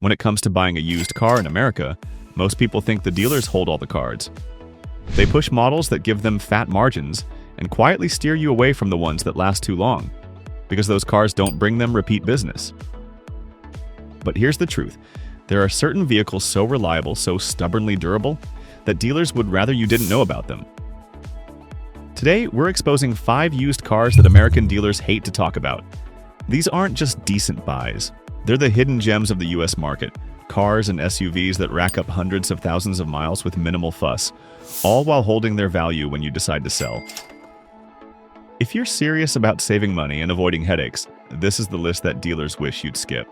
When it comes to buying a used car in America, most people think the dealers hold all the cards. They push models that give them fat margins and quietly steer you away from the ones that last too long, because those cars don't bring them repeat business. But here's the truth. There are certain vehicles so reliable, so stubbornly durable, that dealers would rather you didn't know about them. Today, we're exposing 5 used cars that American dealers hate to talk about. These aren't just decent buys. They're the hidden gems of the US market. Cars and SUVs that rack up hundreds of thousands of miles with minimal fuss, all while holding their value when you decide to sell. If you're serious about saving money and avoiding headaches, this is the list that dealers wish you'd skip.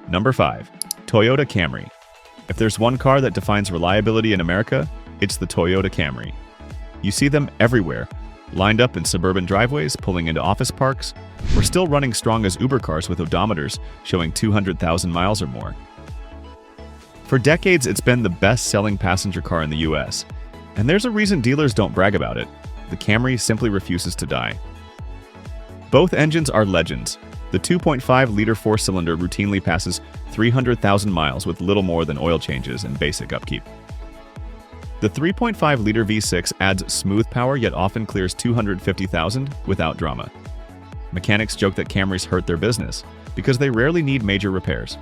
Number 5. Toyota Camry. If there's one car that defines reliability in America, it's the Toyota Camry. You see them everywhere, lined up in suburban driveways, pulling into office parks, or still running strong as Uber cars with odometers showing 200,000 miles or more. For decades, it's been the best-selling passenger car in the US, and there's a reason dealers don't brag about it. The Camry simply refuses to die. Both engines are legends. The 2.5-liter four-cylinder routinely passes 300,000 miles with little more than oil changes and basic upkeep. The 3.5-liter V6 adds smooth power yet often clears 250,000 without drama. Mechanics joke that Camrys hurt their business because they rarely need major repairs.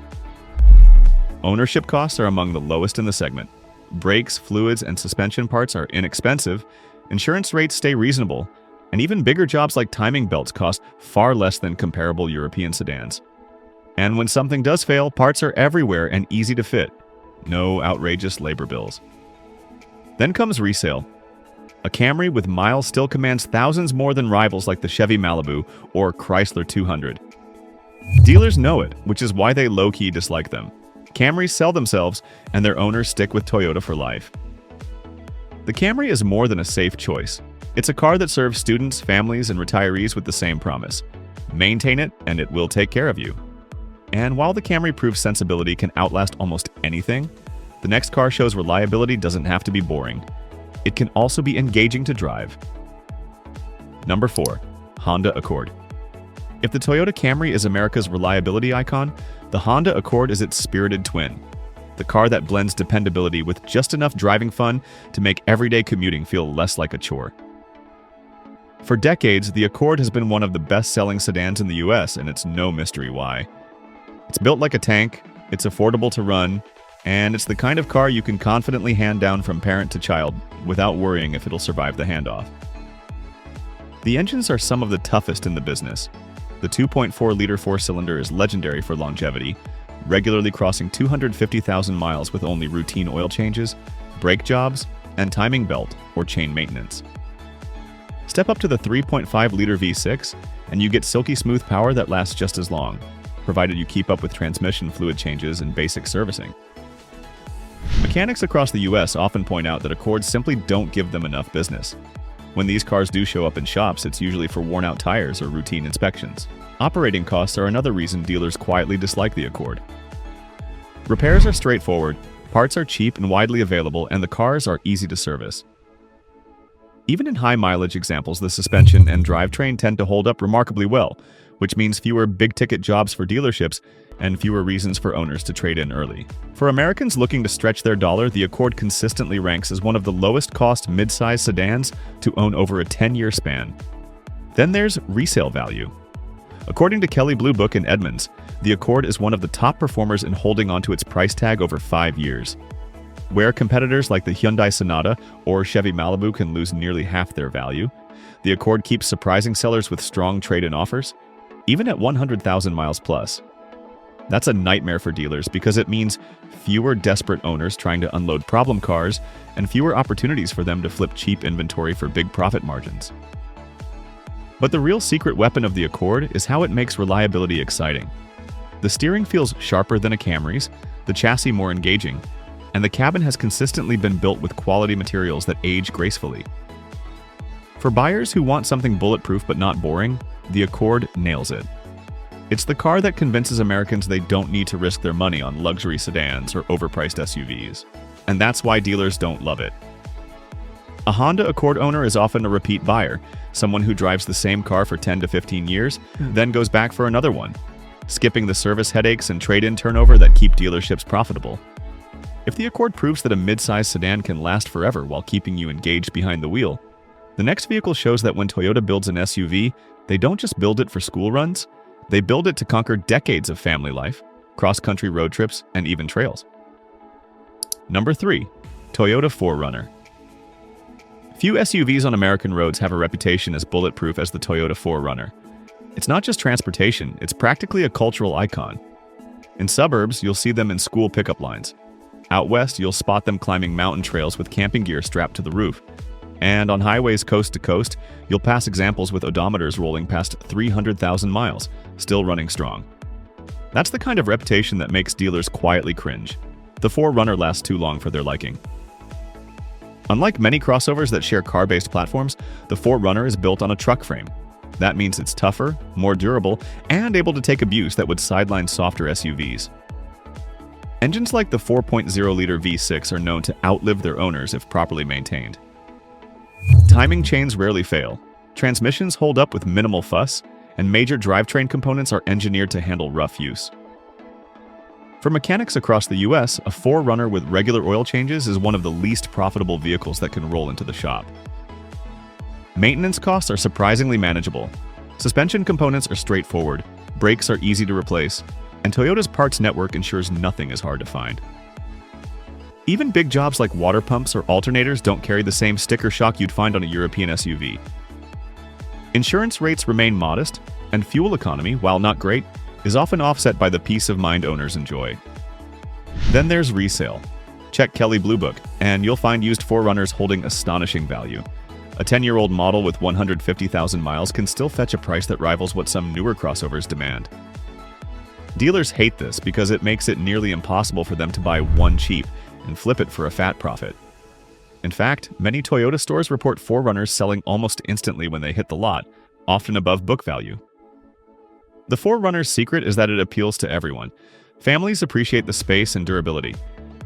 Ownership costs are among the lowest in the segment. Brakes, fluids, and suspension parts are inexpensive, insurance rates stay reasonable, and even bigger jobs like timing belts cost far less than comparable European sedans. And when something does fail, parts are everywhere and easy to fit. No outrageous labor bills. Then comes resale. A Camry with miles still commands thousands more than rivals like the Chevy Malibu or Chrysler 200. Dealers know it, which is why they low-key dislike them. Camrys sell themselves, and their owners stick with Toyota for life. The Camry is more than a safe choice. It's a car that serves students, families, and retirees with the same promise. Maintain it, and it will take care of you. And while the Camry proves sensibility can outlast almost anything, the next car shows reliability doesn't have to be boring. It can also be engaging to drive. Number 4. Honda Accord. If the Toyota Camry is America's reliability icon, the Honda Accord is its spirited twin. The car that blends dependability with just enough driving fun to make everyday commuting feel less like a chore. For decades, the Accord has been one of the best-selling sedans in the US, and it's no mystery why. It's built like a tank, it's affordable to run, and it's the kind of car you can confidently hand down from parent to child without worrying if it'll survive the handoff. The engines are some of the toughest in the business. The 2.4-liter four-cylinder is legendary for longevity, regularly crossing 250,000 miles with only routine oil changes, brake jobs, and timing belt or chain maintenance. Step up to the 3.5-liter V6, and you get silky smooth power that lasts just as long, provided you keep up with transmission fluid changes and basic servicing. Mechanics across the US often point out that Accords simply don't give them enough business. When these cars do show up in shops, it's usually for worn-out tires or routine inspections. Operating costs are another reason dealers quietly dislike the Accord. Repairs are straightforward, parts are cheap and widely available, and the cars are easy to service. Even in high-mileage examples, the suspension and drivetrain tend to hold up remarkably well, which means fewer big-ticket jobs for dealerships and fewer reasons for owners to trade in early. For Americans looking to stretch their dollar, the Accord consistently ranks as one of the lowest-cost mid-size sedans to own over a 10-year span. Then there's resale value. According to Kelley Blue Book and Edmunds, the Accord is one of the top performers in holding onto its price tag over 5 years. Where competitors like the Hyundai Sonata or Chevy Malibu can lose nearly half their value, the Accord keeps surprising sellers with strong trade-in offers, even at 100,000 miles plus. That's a nightmare for dealers because it means fewer desperate owners trying to unload problem cars and fewer opportunities for them to flip cheap inventory for big profit margins. But the real secret weapon of the Accord is how it makes reliability exciting. The steering feels sharper than a Camry's, the chassis more engaging, and the cabin has consistently been built with quality materials that age gracefully. For buyers who want something bulletproof but not boring, the Accord nails it. It's the car that convinces Americans they don't need to risk their money on luxury sedans or overpriced SUVs. And that's why dealers don't love it. A Honda Accord owner is often a repeat buyer, someone who drives the same car for 10 to 15 years, then goes back for another one. skipping the service headaches and trade-in turnover that keep dealerships profitable. If the Accord proves that a mid-size sedan can last forever while keeping you engaged behind the wheel, the next vehicle shows that when Toyota builds an SUV, they don't just build it for school runs, they build it to conquer decades of family life, cross-country road trips, and even trails. Number 3. Toyota 4Runner. Few SUVs on American roads have a reputation as bulletproof as the Toyota 4Runner. It's not just transportation, it's practically a cultural icon. In suburbs, you'll see them in school pickup lines. Out west, you'll spot them climbing mountain trails with camping gear strapped to the roof. And on highways coast to coast, you'll pass examples with odometers rolling past 300,000 miles, still running strong. That's the kind of reputation that makes dealers quietly cringe. The 4Runner lasts too long for their liking. Unlike many crossovers that share car-based platforms, the 4Runner is built on a truck frame. That means it's tougher, more durable, and able to take abuse that would sideline softer SUVs. Engines like the 4.0-liter V6 are known to outlive their owners if properly maintained. Timing chains rarely fail, transmissions hold up with minimal fuss, and major drivetrain components are engineered to handle rough use. For mechanics across the US, a 4Runner with regular oil changes is one of the least profitable vehicles that can roll into the shop. Maintenance costs are surprisingly manageable. Suspension components are straightforward, brakes are easy to replace, and Toyota's parts network ensures nothing is hard to find. Even big jobs like water pumps or alternators don't carry the same sticker shock you'd find on a European SUV. Insurance rates remain modest, and fuel economy, while not great, is often offset by the peace of mind owners enjoy. Then there's resale. Check Kelley Blue Book, and you'll find used 4Runners holding astonishing value. A 10-year-old model with 150,000 miles can still fetch a price that rivals what some newer crossovers demand. Dealers hate this because it makes it nearly impossible for them to buy one cheap and flip it for a fat profit. In fact, many Toyota stores report 4Runners selling almost instantly when they hit the lot, often above book value. The 4Runner's secret is that it appeals to everyone. Families appreciate the space and durability.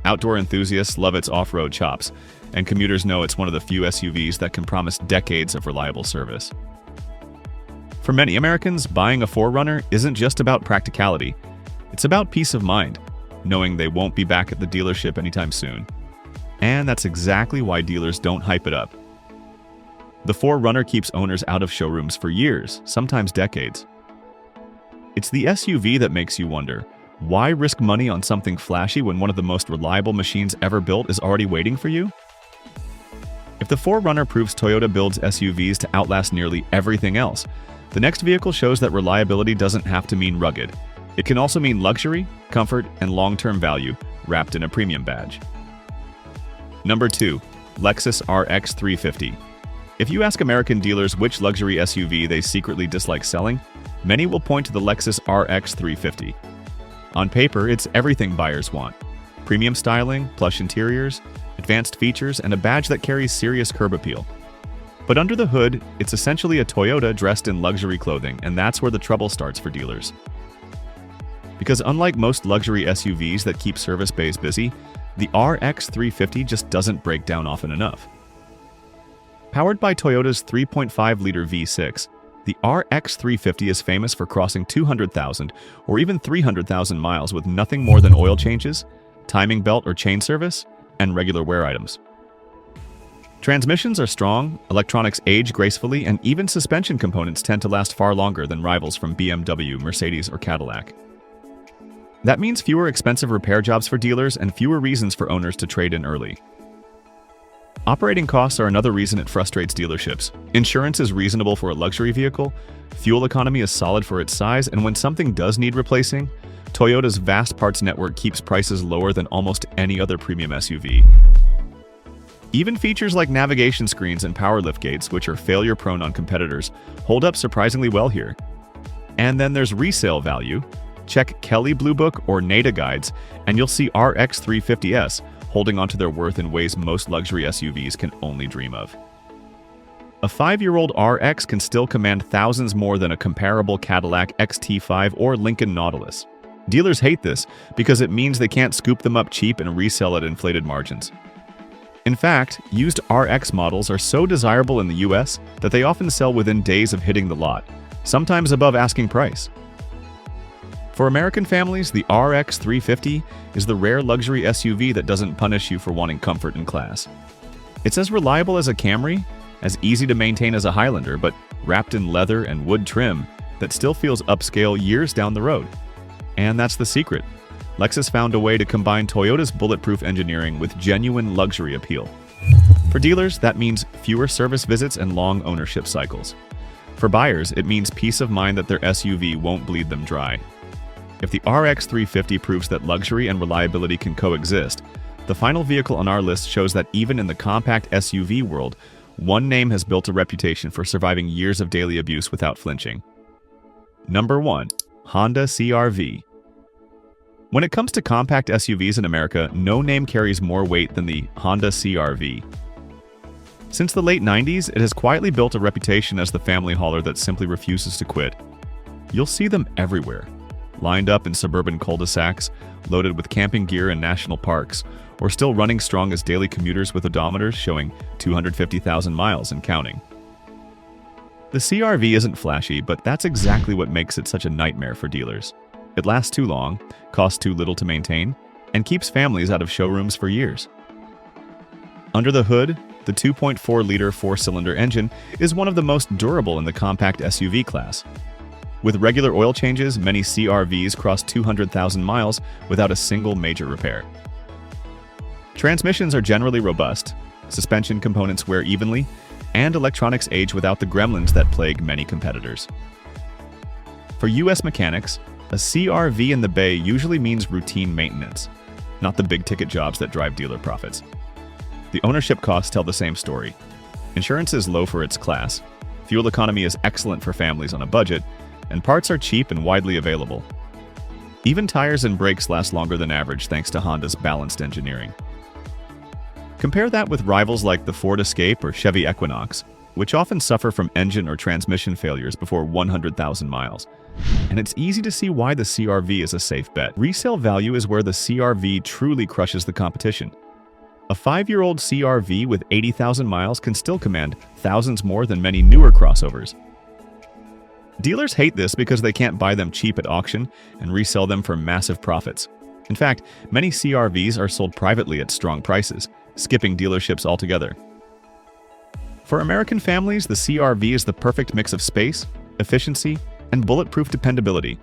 Outdoor enthusiasts love its off-road chops, and commuters know it's one of the few SUVs that can promise decades of reliable service. For many Americans, buying a 4Runner isn't just about practicality. It's about peace of mind, knowing they won't be back at the dealership anytime soon. And that's exactly why dealers don't hype it up. The 4Runner keeps owners out of showrooms for years, sometimes decades. It's the SUV that makes you wonder, why risk money on something flashy when one of the most reliable machines ever built is already waiting for you? If the 4Runner proves Toyota builds SUVs to outlast nearly everything else, the next vehicle shows that reliability doesn't have to mean rugged. It can also mean luxury, comfort, and long-term value, wrapped in a premium badge. Number 2. Lexus RX 350. If you ask American dealers which luxury SUV they secretly dislike selling, many will point to the Lexus RX 350. On paper, it's everything buyers want. Premium styling, plush interiors, advanced features, and a badge that carries serious curb appeal. But under the hood, it's essentially a Toyota dressed in luxury clothing, and that's where the trouble starts for dealers. Because unlike most luxury SUVs that keep service bays busy, the RX 350 just doesn't break down often enough. Powered by Toyota's 3.5-liter V6, the RX 350 is famous for crossing 200,000 or even 300,000 miles with nothing more than oil changes, timing belt or chain service, and regular wear items. Transmissions are strong, electronics age gracefully, and even suspension components tend to last far longer than rivals from BMW, Mercedes, or Cadillac. That means fewer expensive repair jobs for dealers and fewer reasons for owners to trade in early. Operating costs are another reason it frustrates dealerships. Insurance is reasonable for a luxury vehicle, fuel economy is solid for its size, and when something does need replacing, Toyota's vast parts network keeps prices lower than almost any other premium SUV. Even features like navigation screens and power liftgates, which are failure-prone on competitors, hold up surprisingly well here. And then there's resale value. Check Kelley Blue Book or NADA guides, and you'll see RX 350S holding onto their worth in ways most luxury SUVs can only dream of. A 5-year-old RX can still command thousands more than a comparable Cadillac XT5 or Lincoln Nautilus. Dealers hate this because it means they can't scoop them up cheap and resell at inflated margins. In fact, used RX models are so desirable in the US that they often sell within days of hitting the lot, sometimes above asking price. For American families, the RX 350 is the rare luxury SUV that doesn't punish you for wanting comfort and class. It's as reliable as a Camry, as easy to maintain as a Highlander, but wrapped in leather and wood trim that still feels upscale years down the road. And that's the secret. Lexus found a way to combine Toyota's bulletproof engineering with genuine luxury appeal. For dealers, that means fewer service visits and long ownership cycles. For buyers, it means peace of mind that their SUV won't bleed them dry. If the RX 350 proves that luxury and reliability can coexist, the final vehicle on our list shows that even in the compact SUV world, one name has built a reputation for surviving years of daily abuse without flinching. Number 1. Honda CR-V. When it comes to compact SUVs in America, no name carries more weight than the Honda CR-V. Since the late 90s, it has quietly built a reputation as the family hauler that simply refuses to quit. You'll see them everywhere, lined up in suburban cul-de-sacs, loaded with camping gear in national parks, or still running strong as daily commuters with odometers showing 250,000 miles and counting. The CR-V isn't flashy, but that's exactly what makes it such a nightmare for dealers. It lasts too long, costs too little to maintain, and keeps families out of showrooms for years. Under the hood, the 2.4-liter four-cylinder engine is one of the most durable in the compact SUV class. With regular oil changes, many CR-Vs cross 200,000 miles without a single major repair. Transmissions are generally robust, suspension components wear evenly, and electronics age without the gremlins that plague many competitors. For US mechanics, a CR-V in the Bay usually means routine maintenance, not the big-ticket jobs that drive dealer profits. The ownership costs tell the same story. Insurance is low for its class, fuel economy is excellent for families on a budget, and parts are cheap and widely available. Even tires and brakes last longer than average thanks to Honda's balanced engineering. Compare that with rivals like the Ford Escape or Chevy Equinox, which often suffer from engine or transmission failures before 100,000 miles. And it's easy to see why the CR-V is a safe bet. Resale value is where the CR-V truly crushes the competition. A 5-year-old CR-V with 80,000 miles can still command thousands more than many newer crossovers. Dealers hate this because they can't buy them cheap at auction and resell them for massive profits. In fact, many CR-Vs are sold privately at strong prices, skipping dealerships altogether. For American families, the CR-V is the perfect mix of space, efficiency, and bulletproof dependability.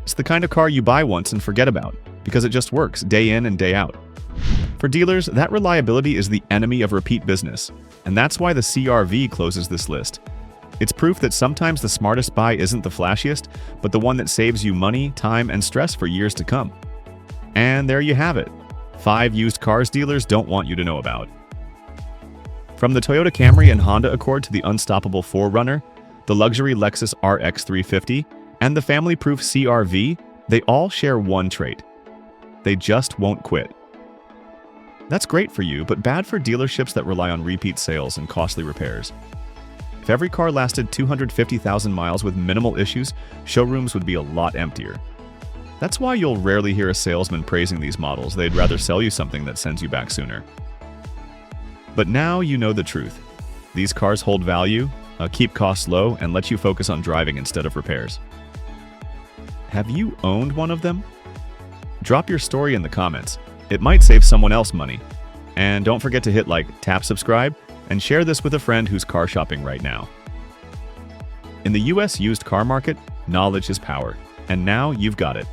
It's the kind of car you buy once and forget about, because it just works day in and day out. For dealers, that reliability is the enemy of repeat business, and that's why the CR-V closes this list. It's proof that sometimes the smartest buy isn't the flashiest, but the one that saves you money, time, and stress for years to come. And there you have it. 5 used cars dealers don't want you to know about. From the Toyota Camry and Honda Accord to the unstoppable 4Runner, the luxury Lexus RX 350, and the family-proof CR-V, they all share one trait. They just won't quit. That's great for you, but bad for dealerships that rely on repeat sales and costly repairs. If every car lasted 250,000 miles with minimal issues, showrooms would be a lot emptier. That's why you'll rarely hear a salesman praising these models. They'd rather sell you something that sends you back sooner. But now you know the truth. These cars hold value, keep costs low, and let you focus on driving instead of repairs. Have you owned one of them? Drop your story in the comments. It might save someone else money. And don't forget to hit like, tap subscribe, and share this with a friend who's car shopping right now. In the US used car market, knowledge is power. And now you've got it.